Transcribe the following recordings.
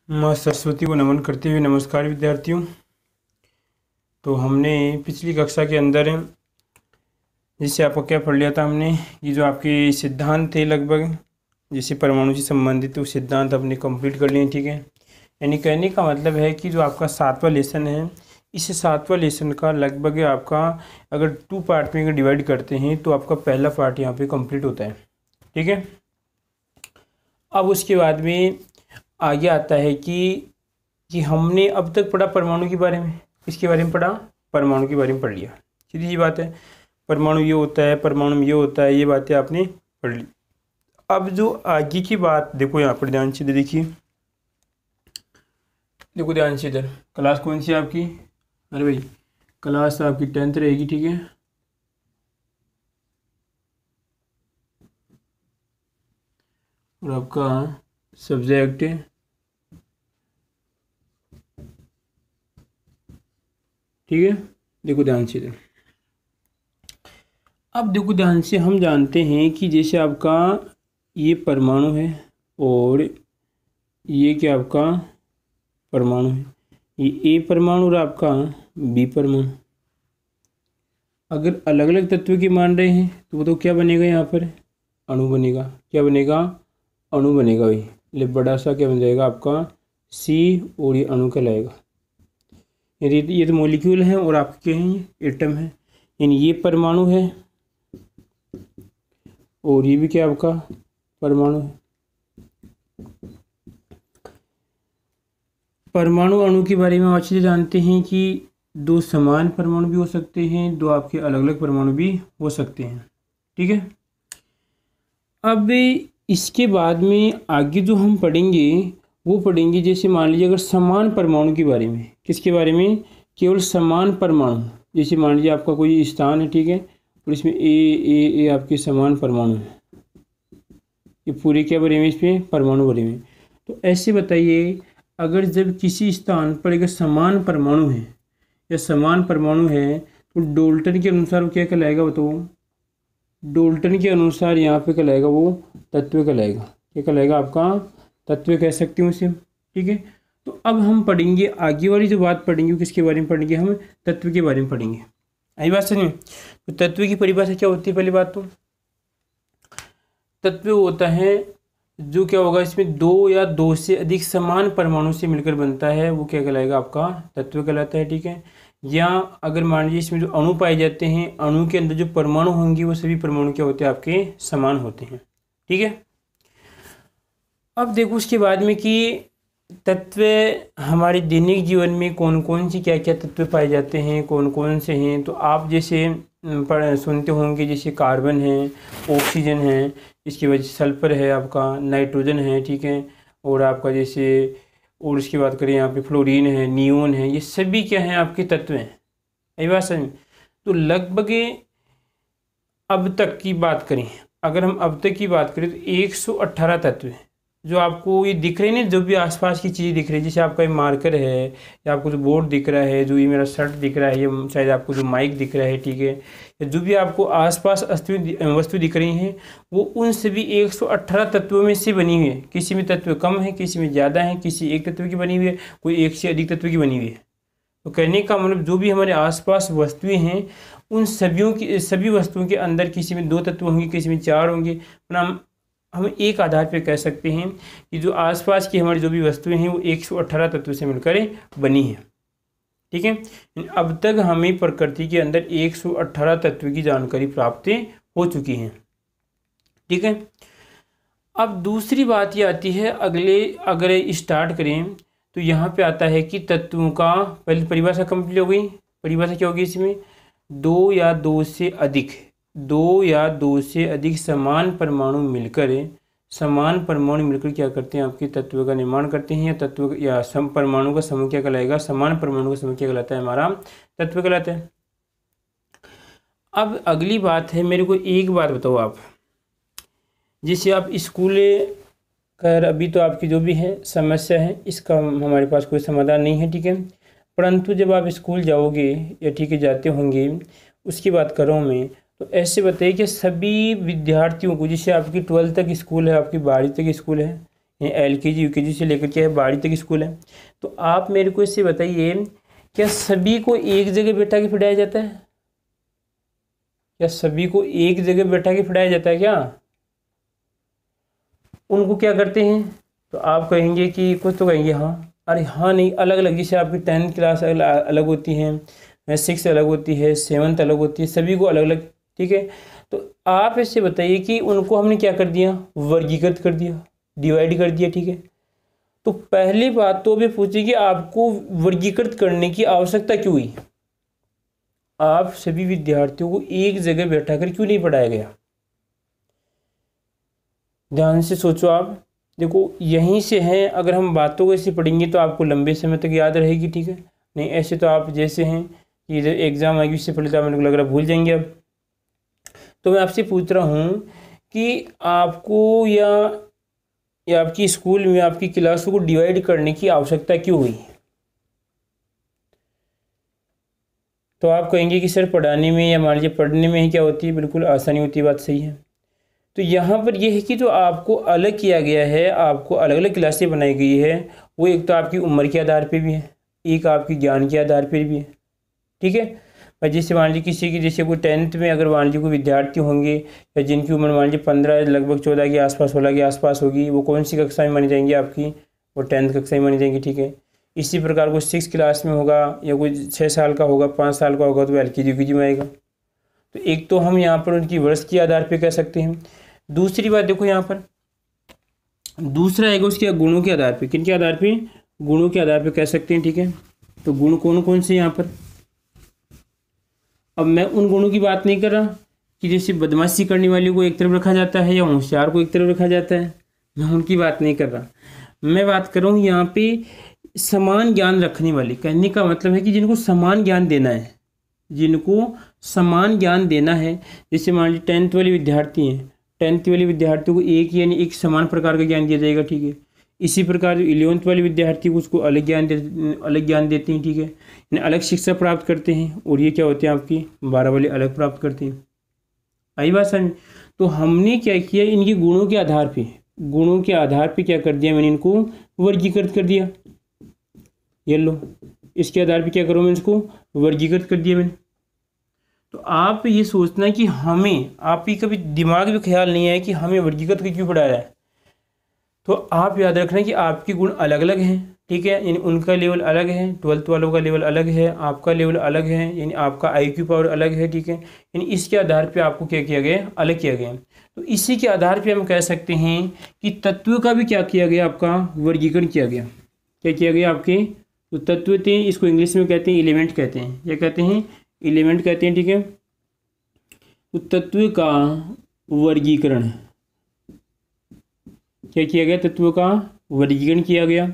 माँ सरस्वती को नमन करते हुए नमस्कार विद्यार्थियों। तो हमने पिछली कक्षा के अंदर जिससे आपको क्या पढ़ लिया था, हमने ये जो आपके सिद्धांत थे लगभग जैसे परमाणु से संबंधित, वो सिद्धांत अपने कंप्लीट कर लिए। ठीक है, यानी कहने का मतलब है कि जो आपका 7वां लेसन है, इस 7वां लेसन का लगभग आपका अगर 2 पार्ट में अगर डिवाइड करते हैं तो आपका पहला पार्ट यहाँ पे कंप्लीट होता है। ठीक है, अब उसके बाद में आगे आता है कि हमने अब तक पढ़ा परमाणु के बारे में, इसके बारे में पढ़ा, परमाणु के बारे में पढ़ लिया। सीधी सी बात है, परमाणु ये होता है, परमाणु में ये होता है, ये बातें आपने पढ़ ली। अब जो आगे की बात देखो, यहाँ पर ध्यान से देखिए, देखो ध्यान से इधर। क्लास कौन सी है आपकी? अरे भाई क्लास आपकी 10th रहेगी। ठीक है, और आपका सब्जेक्ट ठीक है। देखो ध्यान से इधर। अब देखो ध्यान से, हम जानते हैं कि जैसे आपका ये परमाणु है और ये क्या आपका परमाणु है, ये ए परमाणु और आपका बी परमाणु। अगर अलग अलग तत्व की मान रहे हैं तो वो तो क्या बनेगा, यहाँ पर अणु बनेगा। क्या बनेगा? अणु बनेगा। भाई ले बड़ा सा क्या बन जाएगा आपका सी, और ये अणु कहलाएगा। ये तो मॉलिक्यूल है और आपके हैं ये एटम है, यानी ये परमाणु है और ये भी क्या आपका परमाणु है। परमाणु अणु के बारे में अच्छे से जानते हैं कि 2 समान परमाणु भी हो सकते हैं, 2 आपके अलग अलग परमाणु भी हो सकते हैं। ठीक है, अब इसके बाद में आगे जो हम पढ़ेंगे वो पढ़ेंगे, जैसे मान लीजिए अगर समान परमाणु के बारे में। किसके बारे में? केवल समान परमाणु। जैसे मान लीजिए आपका कोई स्थान है, ठीक है, और इसमें ए आपके समान परमाणु है, ये पूरे क्या बने हुए इसमें परमाणु बने हुए। तो ऐसे बताइए, अगर जब किसी स्थान पर अगर समान परमाणु है या समान परमाणु है तो डाल्टन के अनुसार वो क्या कहलाएगा बताओ? डाल्टन के अनुसार यहाँ पे कहलाएगा वो तत्व कहलाएगा। क्या कहलाएगा? आपका तत्व कह सकते हो उसे। ठीक है, तो अब हम पढ़ेंगे आगे वाली जो बात पढ़ेंगे, किसके बारे में पढ़ेंगे? हम तत्व के बारे में पढ़ेंगे। आई बात समझ में? तो तत्व की परिभाषा क्या होती है? पहली बात तो तत्व होता है जो क्या होगा, इसमें 2 या 2 से अधिक समान परमाणु से मिलकर बनता है, वो क्या कहलाएगा? आपका तत्व कहलाता है। ठीक है, या अगर मान लीजिए इसमें जो अणु पाए जाते हैं, अणु के अंदर जो परमाणु होंगे वो सभी परमाणु क्या होते हैं? आपके समान होते हैं। ठीक है, अब देखो उसके बाद में कि तत्व हमारे दैनिक जीवन में कौन कौन सी क्या क्या तत्व पाए जाते हैं, कौन कौन से हैं। तो आप जैसे सुनते होंगे, जैसे कार्बन है, ऑक्सीजन है, इसके बाद सल्फर है, आपका नाइट्रोजन है। ठीक है, और आपका जैसे और इसकी बात करें यहाँ पे फ्लोरीन है, नियोन है, ये सभी क्या हैं? आपके तत्व हैं। यही बात समझ। तो लगभग अब तक की बात करें, अगर हम अब तक की बात करें तो 118 तत्व हैं जो आपको ये दिख रहे हैं ना, जो भी आसपास की चीज़ दिख रही है, जैसे आपका ये मार्कर है, या आपको जो बोर्ड दिख रहा है, जो ये मेरा शर्ट दिख रहा है, ये शायद आपको जो माइक दिख रहा है, ठीक है, या जो भी आपको आसपास वस्तु दिख रही हैं, वो उन सभी 118 तत्वों में से बनी हुई है। किसी में तत्व कम है, किसी में ज़्यादा है, किसी एक तत्व की बनी हुई है, कोई एक से अधिक तत्व की बनी हुई है। तो कहने का मतलब जो भी हमारे आसपास वस्तुएं हैं, उन सभी वस्तुओं के अंदर किसी में 2 तत्व होंगे, किसी में 4 होंगे। हम एक आधार पर कह सकते हैं कि जो आसपास की हमारी जो भी वस्तुएं हैं वो 118 तत्व से मिलकर बनी है। ठीक है, अब तक हमें प्रकृति के अंदर 118 तत्व की जानकारी प्राप्त हो चुकी है। ठीक है, अब दूसरी बात ये आती है, अगर स्टार्ट करें तो यहाँ पे आता है कि तत्वों का पहले परिभाषा कंप्लीट हो गई। परिभाषा क्या होगी इसमें? 2 या 2 से अधिक, 2 या 2 से अधिक समान परमाणु मिलकर क्या करते हैं? आपके तत्व का निर्माण करते हैं, या तत्व या सम परमाणु का समूह क्या कहलाएगा? समान परमाणु का समूह क्या कहलाता है? हमारा तत्व कहलाता है। अब अगली बात है, मेरे को एक बात बताओ आप, जैसे आप स्कूल कर, अभी तो आपकी जो भी है समस्या है, इसका हमारे पास कोई समाधान नहीं है। ठीक है, परंतु जब आप स्कूल जाओगे या ठीक है जाते होंगे, उसकी बात कर रहा हूँ मैं, तो ऐसे बताइए कि सभी विद्यार्थियों को, जैसे आपकी 12th तक स्कूल है, आपकी 12वीं तक स्कूल है, LKG UKG से लेकर के 12वीं तक स्कूल है। तो आप मेरे को इससे बताइए, क्या सभी को एक जगह बैठा के पढ़ाया जाता है? क्या सभी को एक जगह बैठा के पढ़ाया जाता है क्या? उनको क्या करते हैं? तो आप कहेंगे कि कुछ तो कहेंगे हाँ, अरे हाँ नहीं, अलग अलग, जैसे आपकी 10th क्लास अलग होती है, 6th अलग होती है, 7th अलग होती है, सभी को अलग अलग, ठीक है। तो आप इससे बताइए कि उनको हमने क्या कर दिया? वर्गीकृत कर दिया, डिवाइड कर दिया, ठीक है। तो पहली बात तो अभी पूछिए कि आपको वर्गीकृत करने की आवश्यकता क्यों हुई? आप सभी विद्यार्थियों को एक जगह बैठा कर क्यों नहीं पढ़ाया गया? ध्यान से सोचो आप। देखो यहीं से है, अगर हम बातों को ऐसे पढ़ेंगे तो आपको लंबे समय तक याद रहेगी, ठीक है। नहीं ऐसे तो आप जैसे हैं कि इधर एग्जाम आएगी, इससे पहले तो मेरे को लग रहा भूल जाएंगे अब। तो मैं आपसे पूछ रहा हूँ कि आपको या आपकी स्कूल में आपकी क्लासों को डिवाइड करने की आवश्यकता क्यों हुई? तो आप कहेंगे कि सर पढ़ाने में या मान लीजिए पढ़ने में ही क्या होती है, बिल्कुल आसानी होती है, बात सही है। तो यहाँ पर यह है कि जो आपको अलग किया गया है, आपको अलग अलग क्लासें बनाई गई है, वो एक तो आपकी उम्र के आधार पे भी है, एक आपकी ज्ञान के आधार पर भी है, ठीक है। और जैसे मान लीजिए किसी की, जैसे कोई 10th में अगर मान लीजिए कोई विद्यार्थी होंगे या जिनकी उम्र मान लीजिए 15 लगभग 14 के आसपास 16 के आसपास होगी, वो कौन सी कक्षा में मानी जाएंगी? आपकी वो 10th कक्षा में मानी जाएंगी, ठीक है। इसी प्रकार कोई 6th क्लास में होगा या कोई 6 साल का होगा, 5 साल का होगा, तो LKG UKG में आएगा। तो एक तो हम यहाँ पर उनकी वर्ष के आधार पर कह सकते हैं। दूसरी बात देखो यहाँ पर, दूसरा आएगा उसके गुणों के आधार पर। किन के आधार पर? गुणों के आधार पर कह सकते हैं, ठीक है। तो गुण कौन कौन से यहाँ पर? अब मैं उन गुणों की बात नहीं कर रहा कि जैसे बदमाशी करने वाले को एक तरफ रखा जाता है या होशियार को एक तरफ रखा जाता है, मैं उनकी बात नहीं कर रहा। मैं बात कर रहा हूँ यहाँ पे समान ज्ञान रखने वाले। कहने का मतलब है कि जिनको समान ज्ञान देना है, जिनको समान ज्ञान देना है। जैसे मान लीजिए 10th वाले विद्यार्थी हैं, 10th वाले विद्यार्थियों को एक यानी एक समान प्रकार का ज्ञान दिया जाएगा, ठीक है। इसी प्रकार जो 11th वाले विद्यार्थी को उसको अलग ज्ञान देते हैं, ठीक है, यानी अलग शिक्षा प्राप्त करते हैं। और ये क्या होते हैं आपकी 12 वाले अलग प्राप्त करते हैं। आई बात समझ? तो हमने क्या किया, इनके गुणों के आधार पे क्या कर दिया, मैंने इनको वर्गीकृत कर दिया। ये लो, इसके आधार पे क्या करूँ मैं, इसको वर्गीकृत कर दिया मैंने। तो आप ये सोचना कि हमें, आप ही कभी दिमाग में ख्याल नहीं आया कि हमें वर्गीकृत क्यों पढ़ाया है। तो आप याद रखना कि आपके गुण अलग अलग हैं, ठीक है, यानी उनका लेवल अलग है, 12th वालों का लेवल अलग है, आपका लेवल अलग है, यानी आपका IQ पावर अलग है, ठीक है। यानी इसके आधार पे आपको क्या किया गया, अलग किया गया। तो इसी के आधार पे हम कह सकते हैं कि तत्व का भी क्या किया गया, आपका वर्गीकरण किया गया। क्या किया गया आपके? तो तत्व थे, इसको इंग्लिश में कहते हैं एलिमेंट कहते हैं। क्या कहते हैं? एलिमेंट कहते हैं, ठीक है। तो तत्व का वर्गीकरण क्या किया गया? तत्वों का वर्गीकरण किया गया।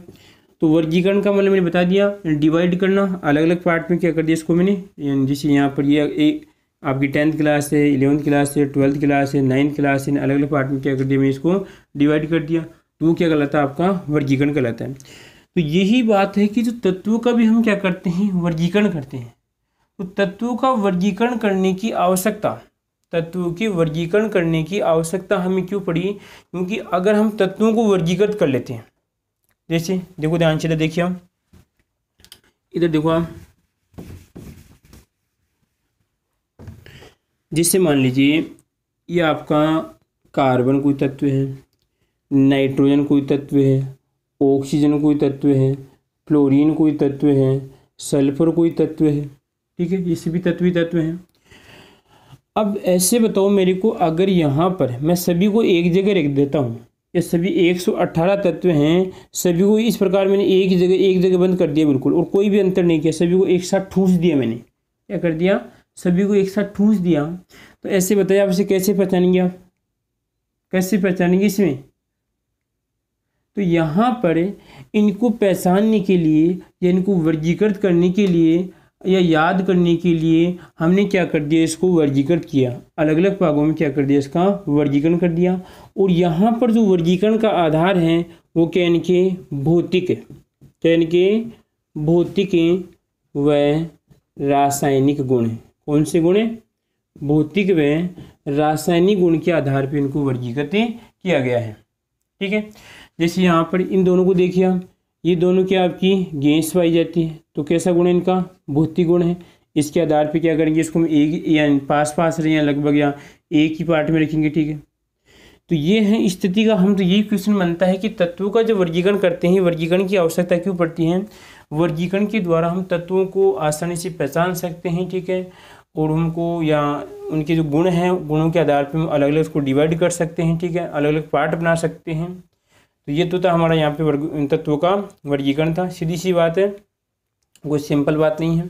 तो वर्गीकरण का मतलब मैंने बता दिया, डिवाइड करना, अलग अलग पार्ट में क्या कर दिया इसको मैंने। जैसे यहाँ पर ये एक आपकी 10th क्लास है, 11th क्लास है, 12th क्लास है, 9th क्लास है, अलग अलग पार्ट में क्या कर दिया, मैं इसको डिवाइड कर दिया। तो वो क्या कहलाता है, आपका वर्गीकरण कहलाता है। तो यही बात है कि जो तत्वों का भी हम क्या करते हैं, वर्गीकरण करते हैं। तो तत्वों का वर्गीकरण करने की आवश्यकता, तत्वों के वर्गीकरण करने की आवश्यकता हमें क्यों पड़ी? क्योंकि अगर हम तत्वों को वर्गीकृत कर लेते हैं, जैसे देखो ध्यान से देखिए, हम इधर देखो आप, जिससे मान लीजिए ये आपका कार्बन कोई तत्व है, नाइट्रोजन कोई तत्व है, ऑक्सीजन कोई तत्व है, फ्लोरीन कोई तत्व है, सल्फर कोई तत्व है, ठीक है, ये सभी तत्व हैं। अब ऐसे बताओ मेरे को, अगर यहाँ पर मैं सभी को एक जगह रख देता हूँ, ये सभी 118 तत्व हैं, सभी को इस प्रकार मैंने एक जगह बंद कर दिया बिल्कुल, और कोई भी अंतर नहीं किया, सभी को एक साथ ठूंस दिया मैंने। क्या कर दिया? सभी को एक साथ ठूंस दिया। तो ऐसे बताइए आप इसे कैसे पहचानेंगे, आप कैसे पहचानेंगे इसमें? तो यहाँ पर इनको पहचानने के लिए या इनको वर्गीकृत करने के लिए या याद करने के लिए हमने क्या कर दिया, इसको वर्गीकृत किया, अलग अलग भागों में क्या कर दिया, इसका वर्गीकरण कर दिया। और यहाँ पर जो वर्गीकरण का आधार है वो क्या, इनके भौतिक है, क्या इनके भौतिक व रासायनिक गुण है। कौन से गुण है? भौतिक व रासायनिक गुण के आधार पर इनको वर्गीकृत किया गया है, ठीक है। जैसे यहाँ पर इन दोनों को देखिए आप, ये दोनों क्या आपकी गैस पाई जाती है, तो कैसा गुण है इनका, भौतिक गुण है। इसके आधार पे क्या करेंगे, इसको हम एक या पास पास रहे या लगभग या एक ही पार्ट में रखेंगे, ठीक है। तो ये है स्थिति का, हम तो यही क्वेश्चन बनता है कि तत्वों का जो वर्गीकरण करते हैं, वर्गीकरण की आवश्यकता क्यों पड़ती है। वर्गीकरण के द्वारा हम तत्वों को आसानी से पहचान सकते हैं, ठीक है, और उनको या उनके जो गुण हैं, गुणों के आधार पर हम अलग अलग उसको डिवाइड कर सकते हैं, ठीक है, अलग अलग पार्ट बना सकते हैं। तो ये तो था हमारा यहाँ पे तत्वों का वर्गीकरण था, सीधी सी बात है, कोई सिंपल बात नहीं है।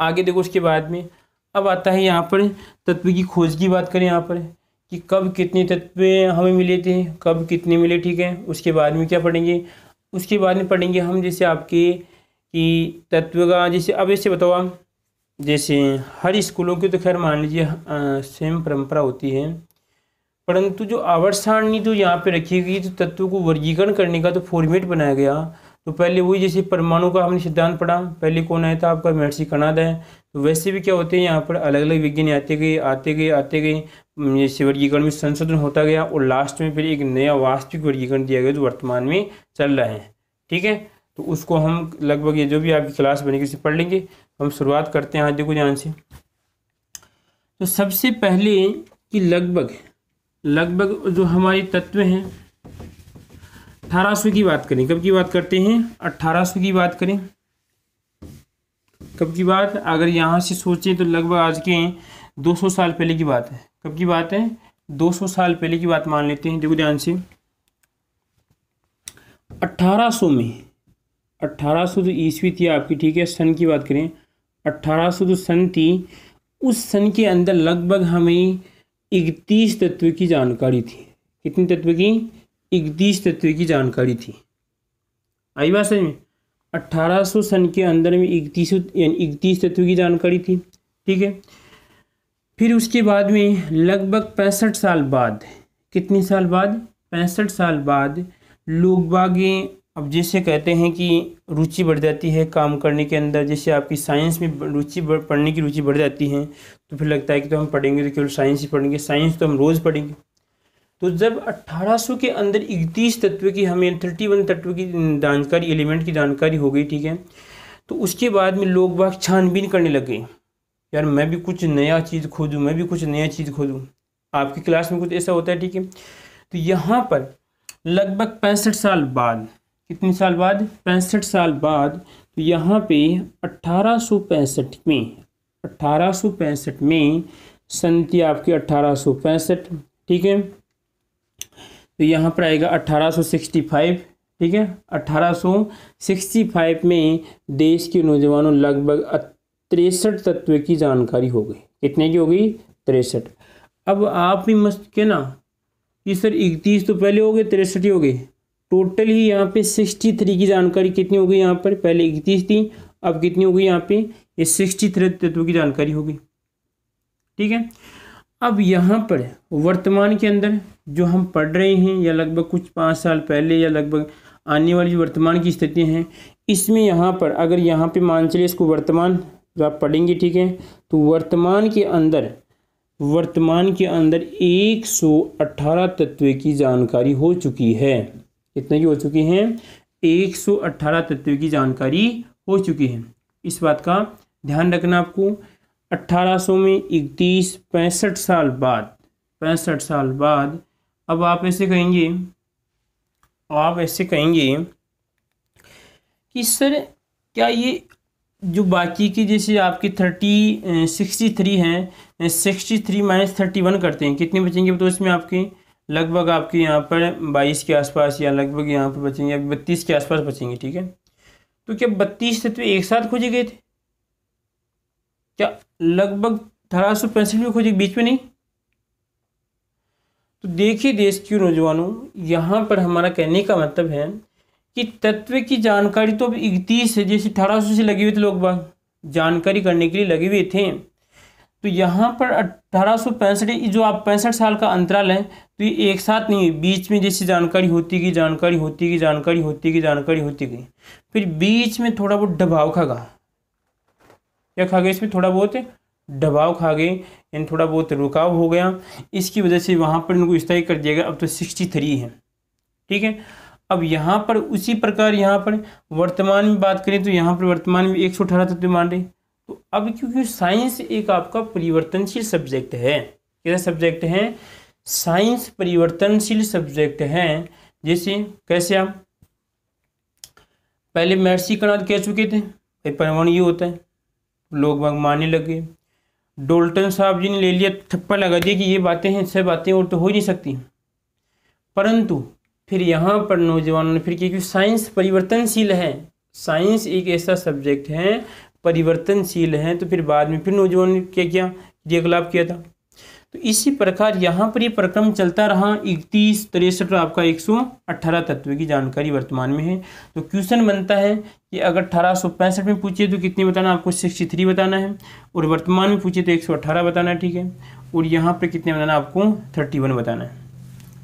आगे देखो उसके बाद में अब आता है यहाँ पर तत्व की खोज की बात करें यहाँ पर कि कब कितने तत्व हमें मिले थे, कब कितने मिले, ठीक है। उसके बाद में क्या पढ़ेंगे, उसके बाद में पढ़ेंगे हम जैसे आपके कि तत्व का, जैसे अब ऐसे बताओ आप, जैसे हर स्कूलों की तो खैर मान लीजिए सेम परंपरा होती है, परंतु जो आवर्त सारणी तो यहाँ पे रखी गई, तो तत्वों को वर्गीकरण करने का तो फॉर्मेट बनाया गया। तो पहले वही जैसे परमाणु का हमने सिद्धांत पढ़ा, पहले कौन आया था आपका, महर्षि कणाद है। तो वैसे भी क्या होते हैं यहाँ पर अलग अलग विज्ञानी आते गए आते गए आते गए, जैसे वर्गीकरण में संशोधन होता गया और लास्ट में फिर एक नया वास्तविक वर्गीकरण दिया गया जो वर्तमान में चल रहा है, ठीक है। तो उसको हम लगभग ये जो भी आपकी क्लास बनेगी उसे पढ़ लेंगे। हम शुरुआत करते हैं, आज देखो ध्यान से। तो सबसे पहले कि लगभग जो हमारे तत्व हैं 1800 की बात करें, कब की बात करते हैं, 1800 की बात करें, कब की बात, अगर यहाँ से सोचें तो लगभग आज के 200 साल पहले की बात है। कब की बात है, 200 साल पहले की बात मान लेते हैं। देखो ध्यान से, 1800 में, 1800 जो ईस्वी थी आपकी, ठीक है, सन की बात करें, 1800 जो सन थी, उस सन के अंदर लगभग हमें 31 तत्व की जानकारी थी। कितनी तत्व की, 31 तत्व की जानकारी थी। आई बात समझ में, 1800 सन के अंदर में 31 तत्व की जानकारी थी, ठीक है। फिर उसके बाद में लगभग 65 साल बाद, कितने साल बाद, 65 साल बाद लोग बागें, अब जैसे कहते हैं कि रुचि बढ़ जाती है काम करने के अंदर, जैसे आपकी साइंस में रुचि पढ़ने की रुचि बढ़ जाती है, तो फिर लगता है कि तो हम पढ़ेंगे तो केवल साइंस ही पढ़ेंगे, साइंस तो हम रोज़ पढ़ेंगे। तो जब 1800 के अंदर 31 तत्व की हमें 31 तत्व की जानकारी, एलिमेंट की जानकारी हो गई, ठीक है, तो उसके बाद में लोग बाग छानबीन करने लगे, यार मैं भी कुछ नया चीज़ खोजूँ, मैं भी कुछ नया चीज़ खोजूँ। आपकी क्लास में कुछ ऐसा होता है, ठीक है। तो यहाँ पर लगभग 65 साल बाद, कितने साल बाद, 65 साल बाद, तो यहाँ पे 1865 में सन थी आपकी 1865, ठीक है। तो यहाँ पर आएगा 1865, ठीक है। 1865 में देश के नौजवानों लगभग 63 तत्व की जानकारी हो गई। कितने की हो गई, 63। अब आप भी मस्त के ना कि सर 31 तो पहले हो गए, 63 ही हो गए, टोटल ही यहाँ पे 63 की जानकारी कितनी हो गई, यहाँ पर पहले 31 थी, अब कितनी हो गई यहाँ पे, ये 63 तत्वों की जानकारी हो गई, ठीक है। अब यहाँ पर वर्तमान के अंदर जो हम पढ़ रहे हैं, या लगभग कुछ 5 साल पहले या लगभग आने वाली जो वर्तमान की स्थिति हैं, इसमें यहाँ पर अगर यहाँ पे मान चलिए इसको वर्तमान जो आप पढ़ेंगे, ठीक है, तो वर्तमान के अंदर 118 तत्व की जानकारी हो चुकी है। कितने की हो चुकी हैं, 118 तत्व की जानकारी हो चुकी है। इस बात का ध्यान रखना आपको। 1800 में 31, 65 साल बाद, 65 साल बाद, अब आप ऐसे कहेंगे कि सर क्या ये जो बाकी की जैसे आपकी 63 हैं, 63 माइनस 31 करते हैं, कितने बचेंगे, तो इसमें आपके लगभग आपके यहाँ पर 22 के आसपास या लगभग यहाँ पर बचेंगे 32 के आसपास बचेंगे, ठीक है। तो क्या 32 तत्व एक साथ खोजे गए थे, क्या लगभग 1865 में खोजे, बीच में नहीं। तो देखिए देश के नौजवानों, यहाँ पर हमारा कहने का मतलब है कि तत्व की जानकारी तो अब 31 है, जैसे 1800 से लगे हुए थे लोग बाग जानकारी करने के लिए लगे हुए थे। तो यहाँ पर 1865 जो आप 65 साल का अंतराल है, तो ये एक साथ नहीं, बीच में जैसे जानकारी होती गई, फिर बीच में थोड़ा बहुत दबाव खा गया। क्या खा गया, इसमें थोड़ा बहुत दबाव खा गए, यानी थोड़ा बहुत रुकाव हो गया। इसकी वजह से वहाँ पर इनको स्थायी कर दिया गया। अब तो 63 है, ठीक है। अब यहाँ पर उसी प्रकार यहाँ पर वर्तमान में बात करें तो यहाँ पर वर्तमान में 118 तत्व मान रहे। तो अब क्योंकि साइंस एक आपका परिवर्तनशील सब्जेक्ट है, कैसा सब्जेक्ट है, साइंस परिवर्तनशील सब्जेक्ट है। जैसे कैसे आप पहले महर्षि कणाद कह चुके थे भाई परमाणु ये होता है, लोग बाग मानने लगे। डोल्टन साहब जी ने ले लिया, ठप्पा लगा दिया कि ये बातें हैं, सब बातें और तो हो ही नहीं सकती। परंतु फिर यहाँ पर नौजवानों ने फिर क्योंकि साइंस परिवर्तनशील है, साइंस एक ऐसा सब्जेक्ट है परिवर्तनशील है, तो फिर बाद में फिर नौजवानों ने क्या किया, क्रियाकलाप किया था। तो इसी प्रकार यहाँ पर ये प्रक्रम चलता रहा। 31, 63 आपका 118 तत्व की जानकारी वर्तमान में है। तो क्वेश्चन बनता है कि अगर 1865 में पूछे तो कितनी बताना, आपको 63 बताना है, और वर्तमान में पूछे तो 118 बताना है, ठीक है। और यहाँ पर कितने बताना, आपको 31 बताना है,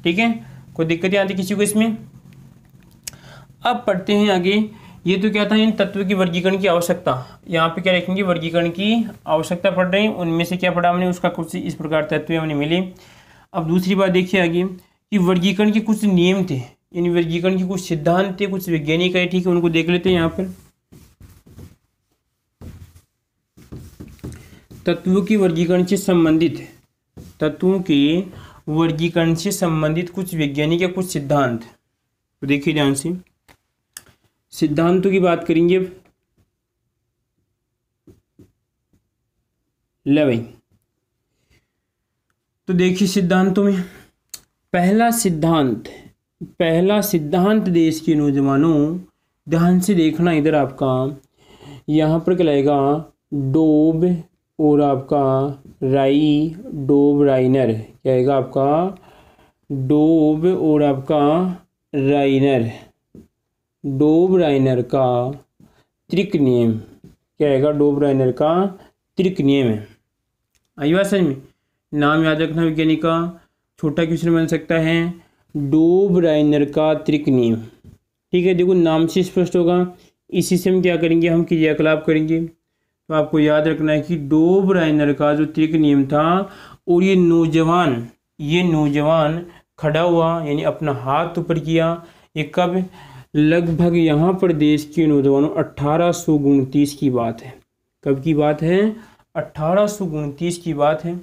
ठीक है। कोई दिक्कत आती किसी को इसमें। अब पढ़ते हैं आगे। ये तो क्या था, इन तत्व की वर्गीकरण की आवश्यकता, यहाँ पे क्या लिखेंगे, वर्गीकरण की आवश्यकता पढ़ रहे हैं। उनमें से क्या पढ़ा हमने, उसका कुछ इस प्रकार तत्व हमने मिले। अब दूसरी बात देखिए आगे कि वर्गीकरण के कुछ नियम थे, इन वर्गीकरण के कुछ सिद्धांत थे, कुछ वैज्ञानिक है, ठीक है, उनको देख लेते हैं। यहाँ पर तत्वों की वर्गीकरण से संबंधित, तत्वों के वर्गीकरण से संबंधित कुछ वैज्ञानिक या कुछ सिद्धांत, तो देखिए ध्यान से सिद्धांतों की बात करेंगे। ले भाई, तो देखिए सिद्धांतों में पहला सिद्धांत देश के नौजवानों ध्यान से देखना, इधर आपका यहाँ पर क्या लगेगा, डोब और आपका राई, डोब राइनर, क्या आएगा आपका, डोब और आपका राइनर, डोब राइनर का त्रिक नियम, क्या आएगा, डोब राइनर का त्रिक नियम है। आई बात समझ में। नाम याद रखना वैज्ञानिक का, छोटा क्वेश्चन बन सकता है, डोब राइनर का त्रिक नियम, ठीक है। देखो नाम से स्पष्ट होगा, इसी से हम क्या करेंगे, हम क्रियाकलाप करेंगे। तो आपको याद रखना है कि डोब राइनर का जो त्रिक नियम था, और ये नौजवान खड़ा हुआ, यानी अपना हाथ ऊपर किया, ये कब, लगभग यहाँ पर देश के नौजवानों 1829 की बात है। कब की बात है, 1829 की बात है।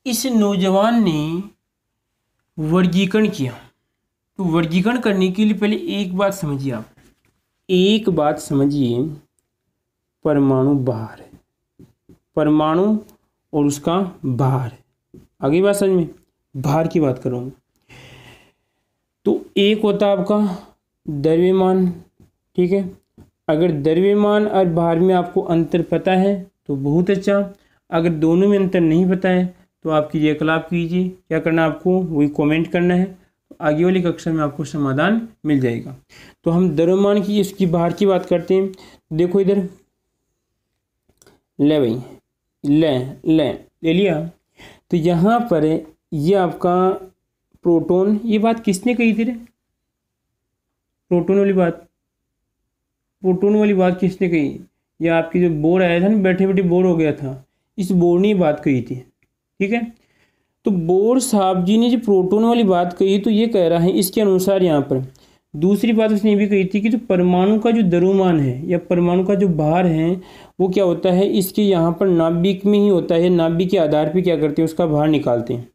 इस नौजवान ने वर्गीकरण किया। तो वर्गीकरण करने के लिए पहले एक बात समझिए, आप एक बात समझिए, परमाणु भार, परमाणु और उसका भार, आगे बात समझ में, भार की बात करूँगा। तो एक होता है आपका द्रव्यमान, ठीक है। अगर द्रव्यमान और भार में आपको अंतर पता है तो बहुत अच्छा, अगर दोनों में अंतर नहीं पता है तो आप क्रियाकलाप कीजिए, क्या करना है आपको, वही कमेंट करना है, तो आगे वाली कक्षा में आपको समाधान मिल जाएगा। तो हम द्रव्यमान की, इसकी भार की बात करते हैं। देखो इधर ले भाई, ले लिया। तो यहाँ पर ये आपका प्रोटॉन, ये बात किसने कही थी रे, प्रोटॉन वाली बात किसने कही, ये आपकी जो बोर आया था ना, बैठे बैठे बोर हो गया था, इस बोर ने बात कही थी, ठीक है। तो बोर साहब जी ने जो प्रोटॉन वाली बात कही, तो ये कह रहा है इसके अनुसार यहाँ पर दूसरी बात उसने ये भी कही थी कि जो परमाणु का जो द्रव्यमान है या परमाणु का जो भार है वो क्या होता है, इसके यहाँ पर नाभिक में ही होता है, नाभिक के आधार पर क्या करते हैं, उसका भार निकालते हैं।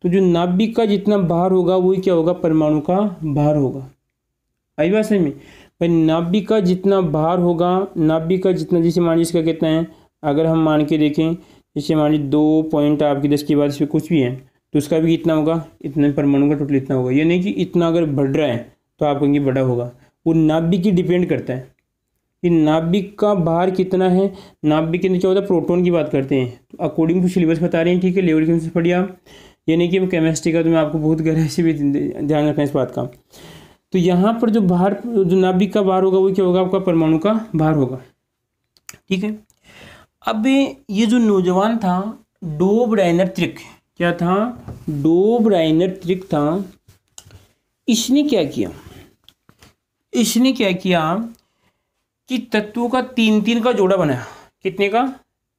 तो जो नाभिक का जितना भार होगा वही क्या होगा, परमाणु का भार होगा। आई बात समझ में भाई, नाभिक का जितना भार होगा, नाभिक का जितना, जैसे मान लीजिए इसका कितना है, अगर हम मान के देखें, जैसे मान लीजिए 2 पॉइंट आपकी 10 के बाद इसमें कुछ भी है तो उसका भी कितना होगा, इतना परमाणु का टोटल इतना होगा। ये नहीं कि इतना अगर बढ़ रहा है तो आप कहेंगे बड़ा होगा, वो नाभिक की डिपेंड करता है कि नाभिक का भार कितना है। नाभिक के अंदर क्या होता है, प्रोटॉन की बात करते हैं, तो अकॉर्डिंग टू सिलेबस बता रहे हैं, ठीक है। लेवल के अनुसार पढ़िए आप, ये नहीं कि हम केमिस्ट्री का, तो मैं आपको बहुत गहराई से भी ध्यान रखना इस बात का। तो यहाँ पर जो भार, जो नाभिक का भार होगा वो क्या होगा, आपका परमाणु का भार होगा, ठीक है। अब ये जो नौजवान था, डोब राइनर त्रिक, क्या था, डोब राइनर त्रिक था। इसने क्या किया कि तत्वों का 3-3 का जोड़ा बनाया। कितने का,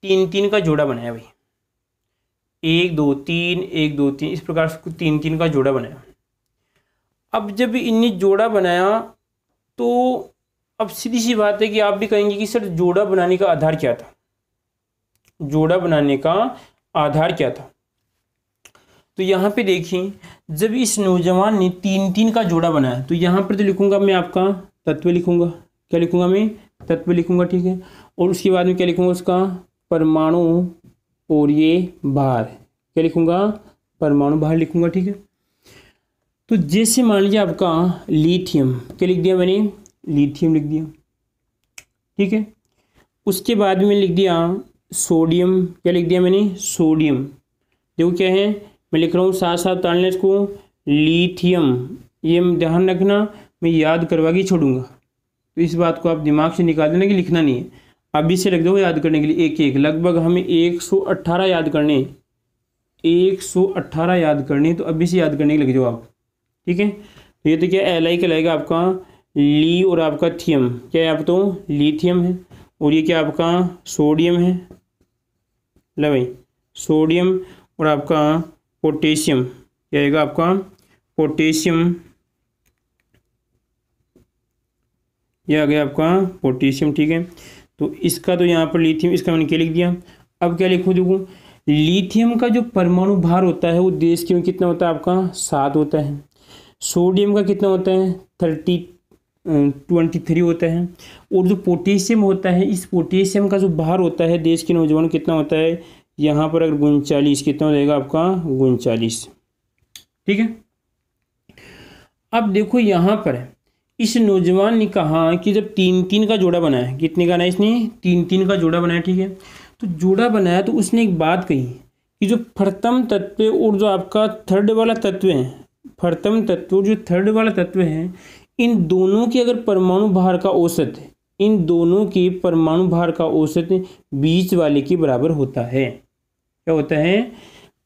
3-3 का जोड़ा बनाया भाई, 1 2 3 1 2 3, इस प्रकार से 3-3 का जोड़ा बनाया। अब जब इनने जोड़ा बनाया तो अब सीधी सी बात है कि आप भी कहेंगे कि सर जोड़ा बनाने का आधार क्या था, जोड़ा बनाने का आधार क्या था। तो यहाँ पे देखिए जब इस नौजवान ने 3-3 का जोड़ा बनाया तो यहाँ पर तो लिखूंगा मैं आपका तत्व लिखूंगा, क्या लिखूंगा मैं, तत्व लिखूंगा, ठीक है। और उसके बाद में क्या लिखूंगा, उसका परमाणु और ये भार, क्या लिखूंगा, परमाणु भार लिखूंगा, ठीक है। तो जैसे मान लीजिए आपका लिथियम, क्या लिख दिया मैंने, लिथियम लिख दिया, ठीक है। उसके बाद में लिख दिया सोडियम, क्या लिख दिया मैंने, सोडियम। देखो क्या है, मैं लिख रहा हूँ साथ साथ तालने इसको, लिथियम, ये ध्यान रखना, मैं याद करवा के छोड़ूंगा, तो इस बात को आप दिमाग से निकाल देना कि लिखना नहीं है, अभी से रख दो याद करने के लिए। एक एक लगभग हमें 118 याद करने, 118 याद करने, तो अभी से याद करने के लग जाओ आप, ठीक है। तो ये तो क्या Li कहलाएगा आपका ली और आपका थियम, क्या है आप तो लिथियम है, और ये क्या आपका सोडियम है, ला भाई सोडियम, और आपका पोटेशियम, क्या आएगा आपका पोटेशियम, ये आ गया आपका पोटेशियम, ठीक है। तो इसका तो यहाँ पर लिथियम, इसका मैंने क्या लिख दिया। अब क्या लिखूँ, देखो लिथियम का जो परमाणु भार होता है वो देश के में कितना होता है आपका 7 होता है, सोडियम का कितना होता है 23 होता है, और जो पोटेशियम होता है, इस पोटेशियम का जो भार होता है देश के नौजवान कितना होता है, यहाँ पर अगर 39, कितना हो जाएगा आपका 39, ठीक है। अब देखो यहाँ पर इस नौजवान ने कहा कि जब 3-3 का जोड़ा बनाया, कितने का ना इसने 3-3 का जोड़ा बनाया, ठीक है। तो जोड़ा बनाया तो उसने एक बात कही कि जो प्रथम तत्व और जो आपका थर्ड वाला तत्व है, प्रथम तत्व और जो थर्ड वाला तत्व है, इन दोनों के अगर परमाणु भार का औसत, इन दोनों के परमाणु भार का औसत बीच वाले के बराबर होता है। क्या होता है,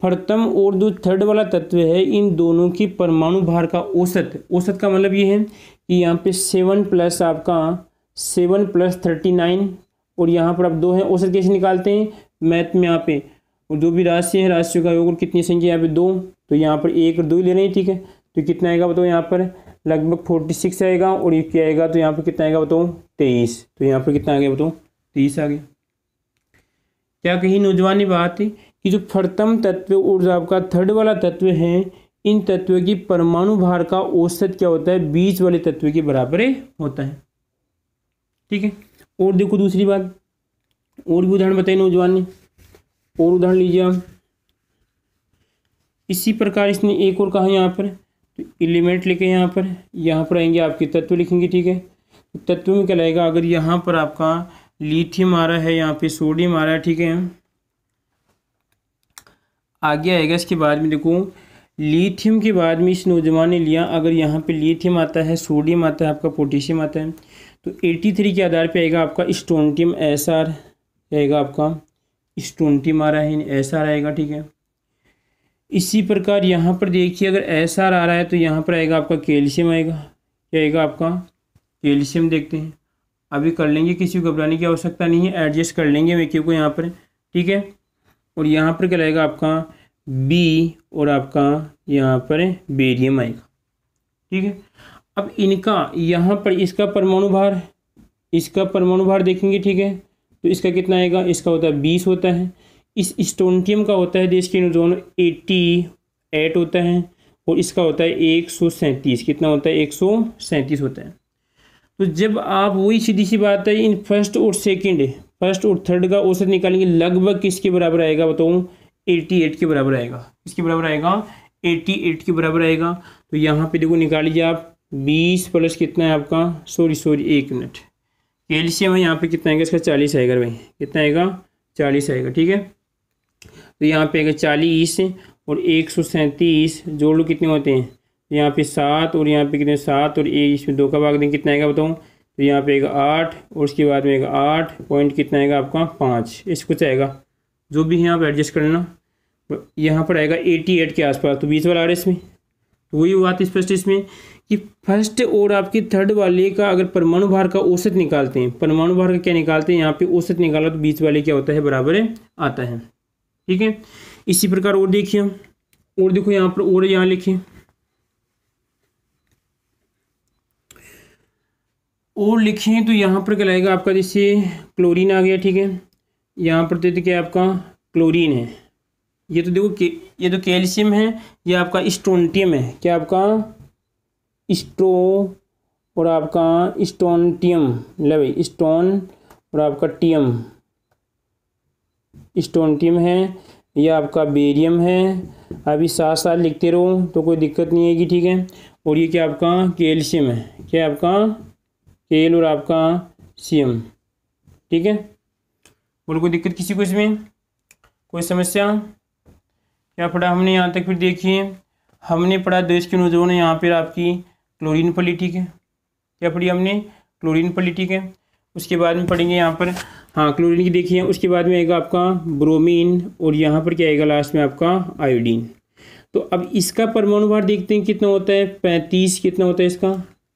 प्रथम और जो थर्ड वाला तत्व है, इन दोनों की परमाणु भार का औसत, औसत का मतलब ये है कि यहाँ पे 7 प्लस आपका 7 + 39, और यहाँ पर अब 2 है। औसत कैसे निकालते हैं मैथ में, यहाँ पे और जो भी राशि है राशियों का योग और कितनी संख्या यहाँ पे 2, तो यहाँ पर 1 और 2 ले रहे हैं, ठीक है। तो कितना आएगा बताओ, यहाँ पर लगभग 46 आएगा, और ये क्या आएगा, तो यहाँ पर कितना आएगा बताओ 23, तो यहाँ पर कितना आ गया बताओ 30 आ गया। क्या कही नौजवान ने बात कि जो प्रथम तत्व और जो आपका थर्ड वाला तत्व है, इन तत्वों की परमाणु भार का औसत क्या होता है, बीच वाले तत्व के बराबर होता है, ठीक है। और देखो दूसरी बात, और भी उदाहरण बताइए नौजवान ने, और उदाहरण लीजिए आप। इसी प्रकार इसने एक और कहा यहाँ पर, तो एलिमेंट लिखे यहाँ पर आएंगे आपके तत्व लिखेंगे, ठीक है। तो तत्व में क्या लगेगा, अगर यहाँ पर आपका लिथियम आ रहा है, यहाँ पे सोडियम आ रहा है, ठीक है। आगे आएगा इसके बाद में, देखो लिथियम के बाद में इस नौजवान ने लिया, अगर यहाँ पे लिथियम आता है, सोडियम आता है, आपका पोटेशियम आता है, तो 83 के आधार पे आएगा आपका स्ट्रोंटियम SR आएगा, आपका स्ट्रोंटियम आ रहा है SR आएगा, ठीक है। इसी प्रकार यहाँ पर देखिए अगर SR आ रहा है तो यहाँ पर आएगा आपका कैल्शियम आएगा, क्या आएगा आपका कैल्शियम। देखते हैं, अभी कर लेंगे, किसी को घबराने की आवश्यकता नहीं है, एडजस्ट कर लेंगे मैं क्यों को यहाँ पर, ठीक है। और यहाँ पर क्या आएगा आपका B, और आपका यहाँ पर बेरियम आएगा, ठीक है। अब इनका यहाँ पर इसका परमाणु भार, इसका परमाणु भार देखेंगे, ठीक है। तो इसका कितना आएगा, इसका होता है 20 होता है, इस स्ट्रोंटियम का होता है देश के दोनों 88 होता है, और इसका होता है 137, कितना होता है 137 होता है। तो जब आप वही सीधी सी बात है, इन फर्स्ट और सेकंड, फर्स्ट और थर्ड का औसत निकालेंगे, लगभग किसके बराबर आएगा बताऊँ, 88 के बराबर आएगा। किसके बराबर आएगा, 88 के बराबर आएगा। तो यहाँ पे देखो निकाल लीजिए आप, 20 प्लस कितना है आपका, सॉरी 1 मिनट, कैल्शियम है यहाँ पे कितना आएगा, इसका 40 आएगा भाई, कितना आएगा 40 आएगा, ठीक है। तो यहाँ पे आएगा 40 और 137 जोड़ लो कितने होते हैं, यहाँ पे 7 और यहाँ पे कितने 7 और 1, इसमें 2 का भाग देंगे कितना आएगा बताऊँ, तो यहाँ पे आएगा 8, और उसके बाद में आएगा 8 पॉइंट कितना आएगा आपका 5, इसको चाहेगा जो भी है आप एडजस्ट कर लेना। यहाँ पर आएगा 88 के आसपास, तो 20 वाला आ रहा है इसमें। तो वही बात स्पष्ट इसमें कि फर्स्ट और आपके थर्ड वाले का अगर परमाणु भार का औसत निकालते हैं, परमाणु भार का क्या निकालते हैं, यहाँ पे औसत निकाला तो बीच वाले क्या होता है, बराबर आता है, ठीक है। इसी प्रकार और देखिए, और देखो यहाँ पर और यहाँ लिखिए, और लिखें तो यहाँ पर क्या आएगा आपका, जैसे क्लोरीन आ गया, ठीक है। यहाँ पर तो क्या आपका क्लोरीन है, ये तो देखो ये तो कैल्शियम है, ये आपका स्ट्रोंटियम है, क्या आपका स्ट्रो और आपका स्टोनटियम, ले भाई स्टोन और आपका टियम, स्टोनटियम है, ये आपका बेरियम है। अभी साथ साथ लिखते रहो तो कोई दिक्कत नहीं आएगी, ठीक है। और ये क्या आपका कैल्शियम है, क्या आपका केल और आपका सीएम, ठीक है। बोलो कोई दिक्कत किसी को इसमें, कोई समस्या? क्या पढ़ा हमने यहाँ तक? फिर देखिए हमने पढ़ा देश के नौजवान यहाँ पर आपकी क्लोरीन पली, ठीक है। क्या पढ़ी हमने? क्लोरीन पली, ठीक है। उसके बाद में पढ़ेंगे यहाँ पर, हाँ क्लोरीन की देखिए, उसके बाद में आएगा आपका ब्रोमीन और यहाँ पर क्या आएगा लास्ट में आपका आयोडीन। तो अब इसका परमाणु भार देखते हैं कितना होता है, 35 कितना होता है इसका,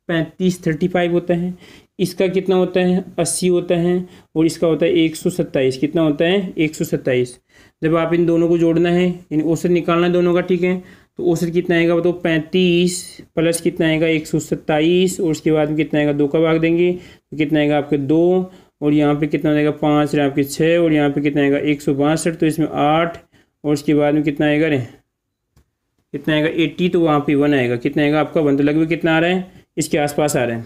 35 होता है। इसका कितना होता है, 80 होता है। और इसका होता है 127, कितना होता है 127। जब आप इन दोनों को जोड़ना है, इन औसत निकालना है दोनों का, ठीक है। तो औसत कितना आएगा वो तो 35 प्लस कितना आएगा 127, और उसके बाद में कितना आएगा 2 का भाग देंगे तो कितना आएगा आपके 2, और यहाँ पे कितना आएगा 5, यहाँ पे 6, और यहाँ पे कितना आएगा 162, तो इसमें 8, और उसके बाद में कितना आएगा रे, कितना आएगा 80, तो वहाँ पे 1 आएगा, कितना आएगा आपका 1, तो लगभग कितना आ रहा है, इसके आसपास आ रहा है,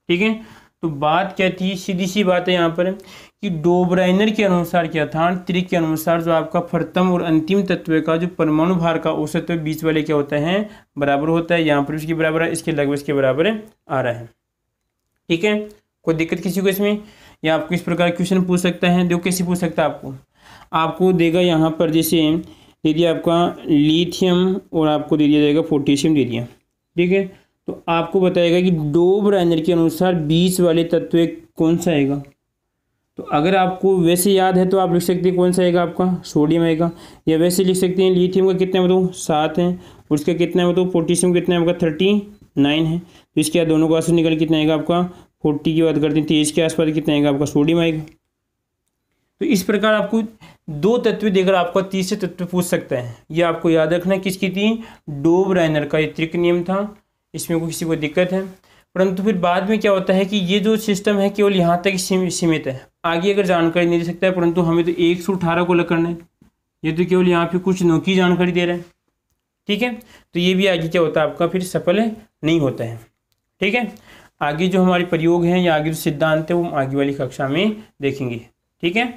ठीक है। तो बात क्या थी, सीधी सी बात है यहाँ पर कि डोबराइनर के अनुसार क्या था, त्रिक के अनुसार जो आपका प्रथम और अंतिम तत्व का जो परमाणु भार का औसत बीच वाले क्या होता है, बराबर होता है। यहाँ पर इसके बराबर है, इसके लगभग इसके बराबर आ रहा है, ठीक है। कोई दिक्कत किसी को इसमें? या आपको इस प्रकार क्वेश्चन पूछ सकता है, देखो कैसे पूछ सकता है आपको देगा यहाँ पर, जैसे दे दिया आपका लिथियम और आपको दे दिया जाएगा पोटेशियम दे दिया, ठीक है। तो आपको बताएगा कि डोबराइनर के अनुसार बीच वाले तत्व कौन सा आएगा। तो अगर आपको वैसे याद है तो आप लिख सकते हैं कौन सा आएगा आपका, सोडियम आएगा। या वैसे लिख सकते हैं लिथियम का कितना बताओ 7 है, और उसका कितना बताओ पोटेशियम कितना है आपका 39 है। तो इसके बाद दोनों का आंसर निकल कितना आएगा आपका 40 की बात करते हैं, 23 के आसपास कितना आएगा आपका सोडियम आएगा। तो इस प्रकार आपको 2 तत्व देकर आपका तीसरे तत्व पूछ सकता है। ये आपको याद रखना किसकी थी, डोबराइनर का ये त्रिक नियम था, इसमें कोई किसी को दिक्कत है। परंतु फिर बाद में क्या होता है कि ये जो सिस्टम है केवल यहाँ तक सीमित है, आगे अगर जानकारी नहीं दे सकता है। परंतु हमें तो 118 को अलग करना है, ये तो केवल यहाँ पे कुछ नोकी जानकारी दे रहा है, ठीक है। तो ये भी आगे क्या होता है आपका फिर सफल नहीं होता है, ठीक है। आगे जो हमारे प्रयोग हैं या आगे जो सिद्धांत है वो हम आगे वाली कक्षा में देखेंगे, ठीक है।